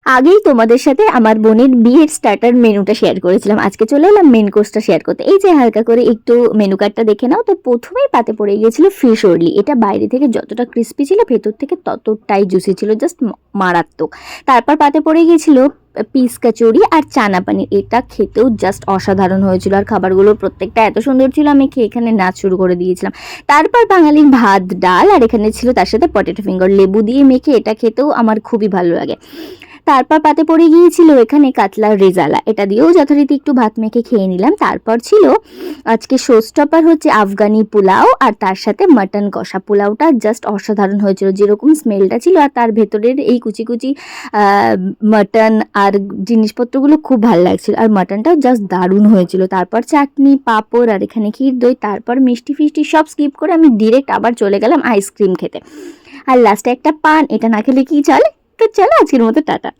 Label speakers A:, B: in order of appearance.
A: আগেই তোমাদের সাথে আমার বোনের বিয়ের স্টার্টার মেনুটা শেয়ার করেছিলাম, আজকে চলে এলাম মেন কোর্সটা শেয়ার করতে। এই যে হালকা করে একটু মেনু কার্ডটা দেখে নাও। তো প্রথমেই পাতে পড়ে গিয়েছিল ফিশ ওরলি। এটা বাইরে থেকে যতটা ক্রিস্পি ছিল ভেতর থেকে ততটাই জুসি ছিল, জাস্ট মারাত্মক। তারপর পাতে পড়ে গিয়েছিল পিস কচুরি আর চানা পানির। এটা খেতেও জাস্ট অসাধারণ হয়েছিল, আর খাবারগুলোর প্রত্যেকটা এত সুন্দর ছিল, আমি খেয়ে এখানে নাচ শুরু করে দিয়েছিলাম। তারপর বাঙালির ভাত ডাল, আর এখানে ছিল তার সাথে পটেটো ফিঙ্গার, লেবু দিয়ে মেখে। এটা খেতেও আমার খুবই ভালো লাগে। তারপর পাতে পড়ে গিয়েছিল এখানে কাতলার রেজালা, এটা দিয়েও যথারীতি একটু ভাত মেখে খেয়ে নিলাম। তারপর ছিল আজকে শো স্টপার হচ্ছে আফগানি পোলাও, আর তার সাথে মাটন কষা। পোলাওটা জাস্ট অসাধারণ হয়েছিল, যেরকম স্মেলটা ছিল আর তার ভেতরের এই কুচি কুচি মাটন আর জিনিসপত্রগুলো খুব ভালো লাগছিল, আর মাটনটাও জাস্ট দারুণ হয়েছিল। তারপর চাটনি, পাঁপড়, আর এখানে ক্ষীর দই। তারপর মিষ্টি ফিষ্টি সব স্কিপ করে আমি ডিরেক্ট আবার চলে গেলাম আইসক্রিম খেতে, আর লাস্টে একটা পান। এটা না খেলে কি চলে? তো চলো আজকের মতো টাটা।